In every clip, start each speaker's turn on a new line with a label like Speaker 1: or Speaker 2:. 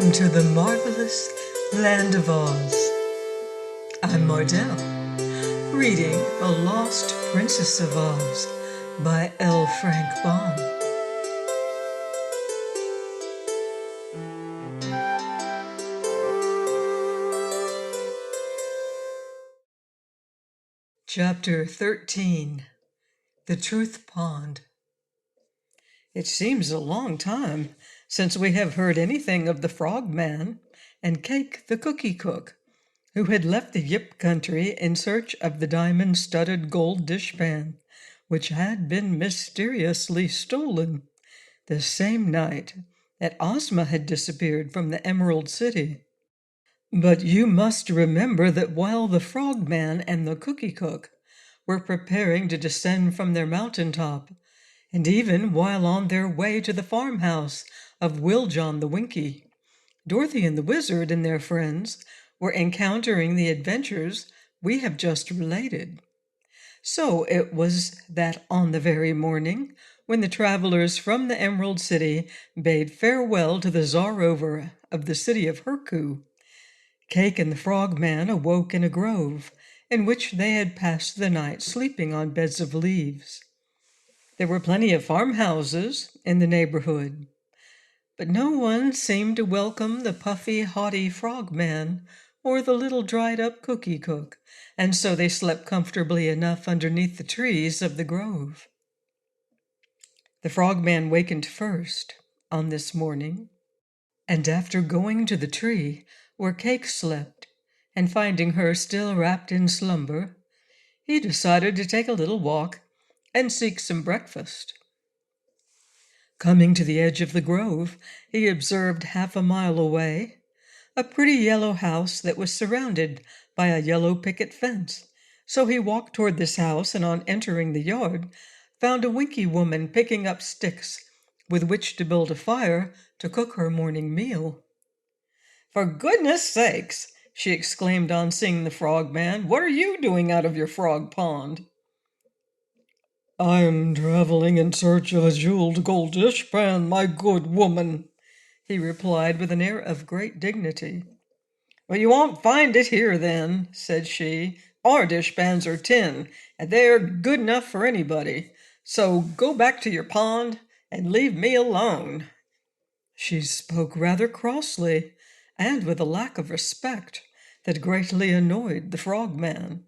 Speaker 1: Welcome to the marvelous land of Oz. I'm Mardell, reading The Lost Princess of Oz by L. Frank Baum. Chapter 13. The Truth Pond. It seems a long time since we have heard anything of the Frogman and Cake the Cookie Cook, who had left the Yip country in search of the diamond-studded gold dishpan, which had been mysteriously stolen the same night that Ozma had disappeared from the Emerald City. But you must remember that while the Frogman and the Cookie Cook were preparing to descend from their mountaintop, and even while on their way to the farmhouse of Wiljon the Winky, Dorothy and the Wizard and their friends were encountering the adventures we have just related. So it was that on the very morning when the travelers from the Emerald City bade farewell to the Czarover of the city of Herku, Cake and the Frogman awoke in a grove in which they had passed the night sleeping on beds of leaves. There were plenty of farmhouses in the neighborhood, but no one seemed to welcome the puffy, haughty Frogman or the little dried-up Cookie Cook, and so they slept comfortably enough underneath the trees of the grove. The Frogman wakened first on this morning, and after going to the tree where Cake slept and finding her still wrapped in slumber, he decided to take a little walk and seek some breakfast. Coming to the edge of the grove, he observed half a mile away a pretty yellow house that was surrounded by a yellow picket fence. So he walked toward this house, and on entering the yard, found a Winky woman picking up sticks with which to build a fire to cook her morning meal. "For goodness sakes!" she exclaimed on seeing the Frogman. "What are you doing out of your frog pond?" "I am traveling in search of a jeweled gold dishpan, my good woman," he replied with an air of great dignity. "Well, you won't find it here then," said she. "Our dishpans are tin, and they're good enough for anybody. So go back to your pond and leave me alone." She spoke rather crossly and with a lack of respect that greatly annoyed the Frogman.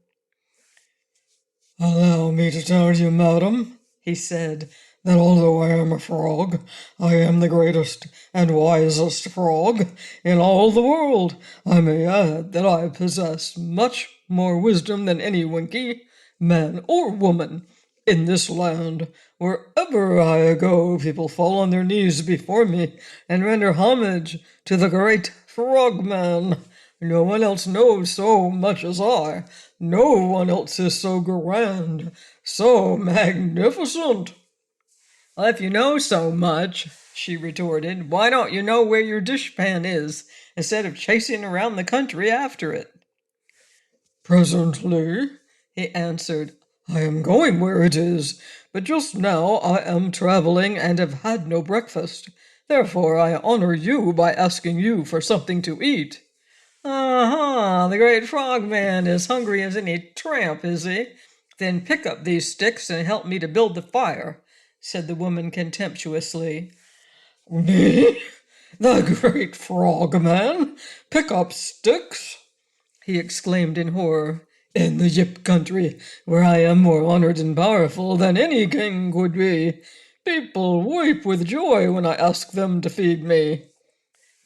Speaker 1: "Allow me to tell you, madam," he said, "that although I am a frog, I am the greatest and wisest frog in all the world. I may add that I possess much more wisdom than any Winky, man or woman, in this land. Wherever I go, people fall on their knees before me and render homage to the great Frogman. No one else knows so much as I. No one else is so grand, so magnificent." "Well, if you know so much," she retorted, "why don't you know where your dishpan is, instead of chasing around the country after it?" "Presently," he answered, "I am going where it is, but just now I am traveling and have had no breakfast. Therefore I honor you by asking you for something to eat." "Uh-huh, the great Frogman is hungry as any tramp, is he? Then pick up these sticks and help me to build the fire," said the woman contemptuously. "Me? The great Frogman? Pick up sticks?" he exclaimed in horror. "In the Yip country, where I am more honored and powerful than any king could be, people weep with joy when I ask them to feed me."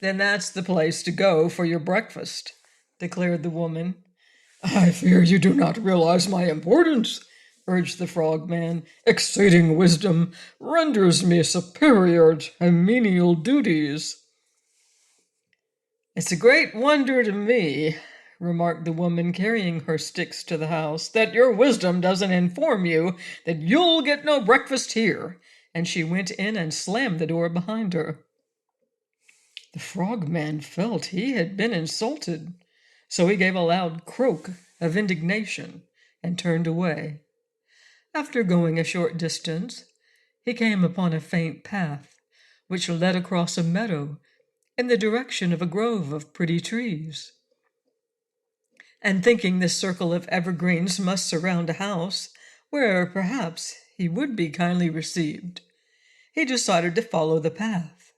Speaker 1: "Then that's the place to go for your breakfast," declared the woman. "I fear you do not realize my importance," urged the Frogman. "Exceeding wisdom renders me superior to menial duties." "It's a great wonder to me," remarked the woman, carrying her sticks to the house, "that your wisdom doesn't inform you that you'll get no breakfast here." And she went in and slammed the door behind her. The Frogman felt he had been insulted, so he gave a loud croak of indignation and turned away. After going a short distance, he came upon a faint path which led across a meadow in the direction of a grove of pretty trees. And thinking this circle of evergreens must surround a house where perhaps he would be kindly received, he decided to follow the path.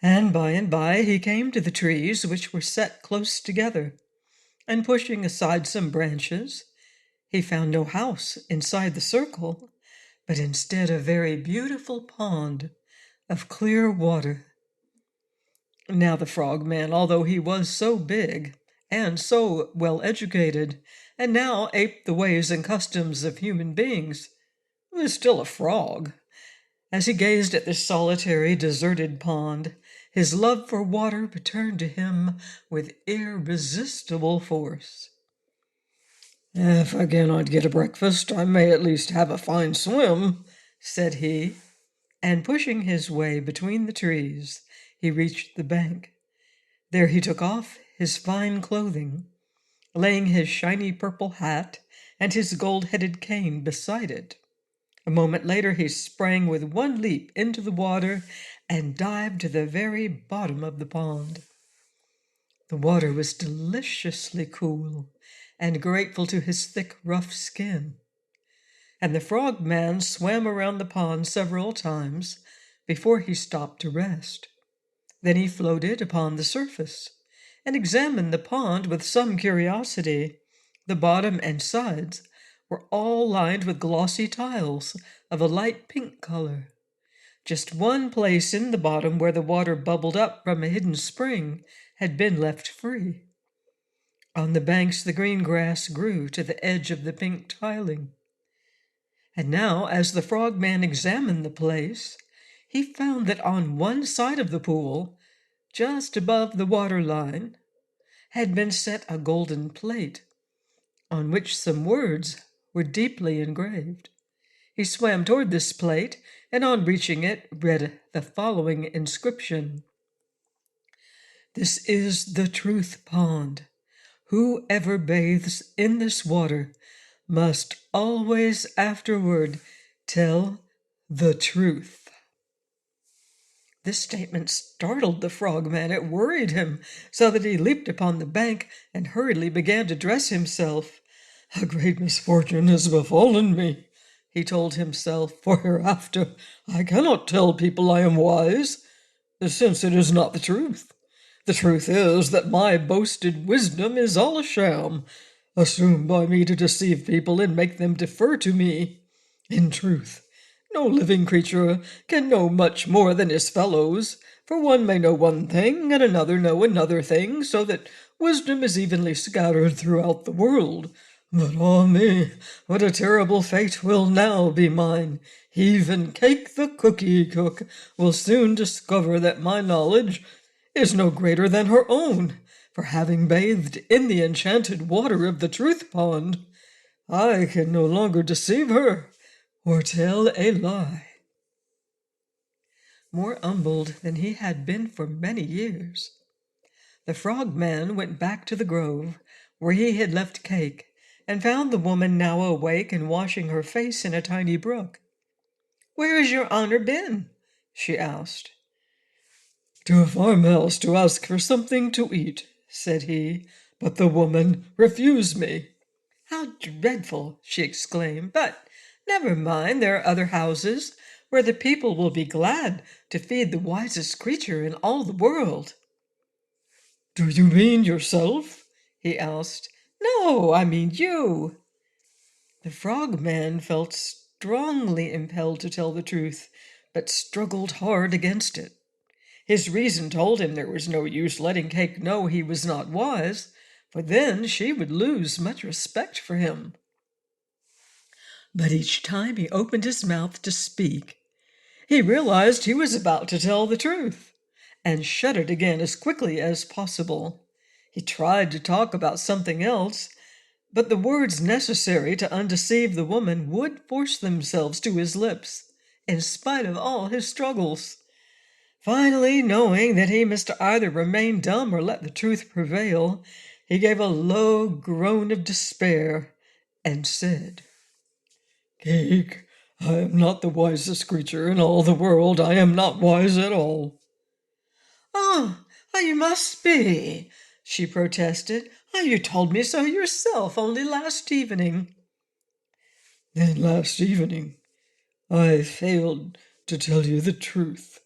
Speaker 1: And by he came to the trees, which were set close together, and pushing aside some branches, he found no house inside the circle, but instead a very beautiful pond of clear water. Now the Frogman, although he was so big and so well educated, and now aped the ways and customs of human beings, was still a frog. As he gazed at this solitary, deserted pond, his love for water returned to him with irresistible force. "If I cannot get a breakfast, I may at least have a fine swim," said he, and pushing his way between the trees, he reached the bank. There he took off his fine clothing, laying his shiny purple hat and his gold-headed cane beside it. A moment later he sprang with one leap into the water and dived to the very bottom of the pond. The water was deliciously cool and grateful to his thick, rough skin, and the Frogman swam around the pond several times before he stopped to rest. Then he floated upon the surface and examined the pond with some curiosity. The bottom and sides were all lined with glossy tiles of a light pink color. Just one place in the bottom where the water bubbled up from a hidden spring had been left free. On the banks the green grass grew to the edge of the pink tiling. And now, as the Frogman examined the place, he found that on one side of the pool, just above the water line, had been set a golden plate, on which some words were deeply engraved. He swam toward this plate, and on reaching it, read the following inscription: "This is the Truth Pond. Whoever bathes in this water must always afterward tell the truth." This statement startled the Frogman. It worried him, so that he leaped upon the bank and hurriedly began to dress himself. "A great misfortune has befallen me," he told himself, "for hereafter I cannot tell people I am wise, since it is not the truth. The truth is that my boasted wisdom is all a sham, assumed by me to deceive people and make them defer to me. In truth, no living creature can know much more than his fellows, for one may know one thing and another know another thing, so that wisdom is evenly scattered throughout the world. But, ah me, what a terrible fate will now be mine! Even Cake the cookie cook will soon discover that my knowledge is no greater than her own, for having bathed in the enchanted water of the Truth Pond, I can no longer deceive her or tell a lie." More humbled than he had been for many years, the Frogman went back to the grove where he had left Cake, and found the woman now awake and washing her face in a tiny brook. "Where has your honor been?" she asked. "To a farmhouse to ask for something to eat," said he, "but the woman refused me." "How dreadful!" she exclaimed. "But never mind, there are other houses where the people will be glad to feed the wisest creature in all the world." "Do you mean yourself?" he asked. "No, I mean you." The Frogman felt strongly impelled to tell the truth, but struggled hard against it. His reason told him there was no use letting Cake know he was not wise, for then she would lose much respect for him. But each time he opened his mouth to speak, he realized he was about to tell the truth, and shut it again as quickly as possible. He tried to talk about something else, but the words necessary to undeceive the woman would force themselves to his lips, in spite of all his struggles. Finally, knowing that he must either remain dumb or let the truth prevail, he gave a low groan of despair and said, "Cake, I am not the wisest creature in all the world. I am not wise at all." "Ah, Oh, you must be, she protested. Oh, you told me so yourself only last evening. Then last evening I failed to tell you the truth,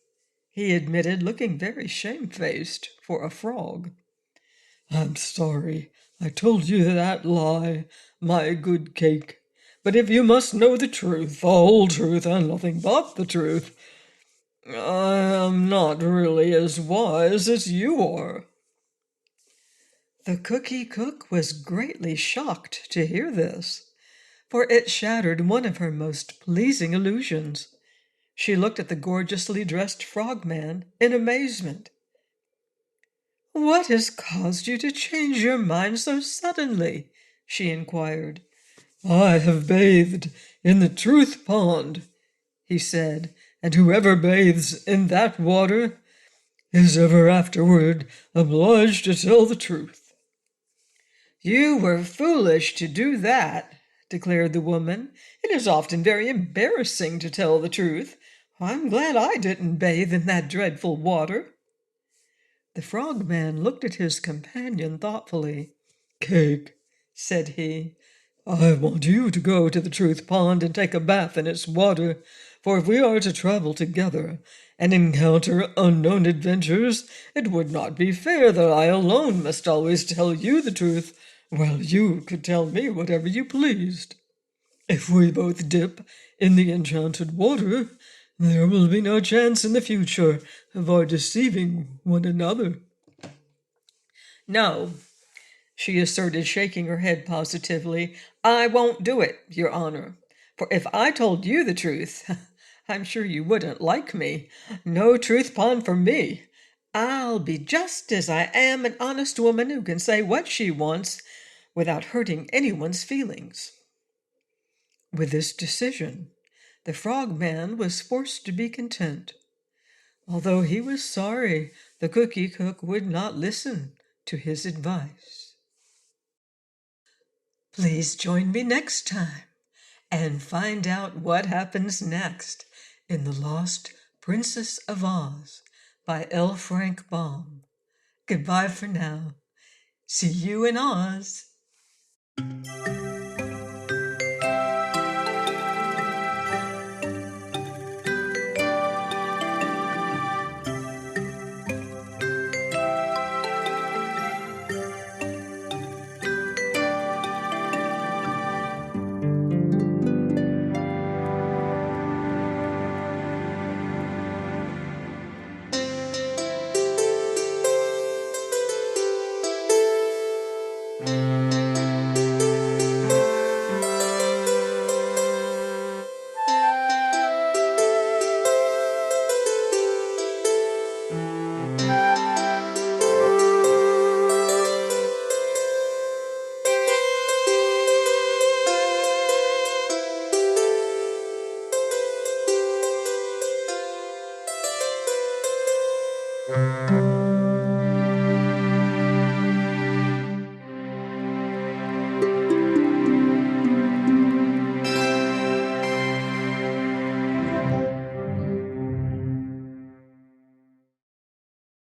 Speaker 1: he admitted, looking very shamefaced for a frog. I'm sorry I told you that lie, my good cake. But if you must know the truth, the whole truth, and nothing but the truth, I am not really as wise as you are. The cookie cook was greatly shocked to hear this, for it shattered one of her most pleasing illusions. She looked at the gorgeously dressed frogman in amazement. What has caused you to change your mind so suddenly? She inquired. I have bathed in the truth pond, he said, and whoever bathes in that water is ever afterward obliged to tell the truth. You were foolish to do that, declared the woman. It is often very embarrassing to tell the truth. I'm glad I didn't bathe in that dreadful water. The frogman looked at his companion thoughtfully. Cake, said he, I want you to go to the truth pond and take a bath in its water, for if we are to travel together and encounter unknown adventures, it would not be fair that I alone must always tell you the truth, while you could tell me whatever you pleased. If we both dip in the enchanted water, there will be no chance in the future of our deceiving one another. No, she asserted, shaking her head positively. I won't do it, Your Honor. For if I told you the truth, I'm sure you wouldn't like me. No truth pond for me. I'll be just as I am, an honest woman who can say what she wants without hurting anyone's feelings. With this decision, the frogman was forced to be content, although he was sorry the cookie cook would not listen to his advice. Please join me next time and find out what happens next in The Lost Princess of Oz by L. Frank Baum. Goodbye for now. See you in Oz.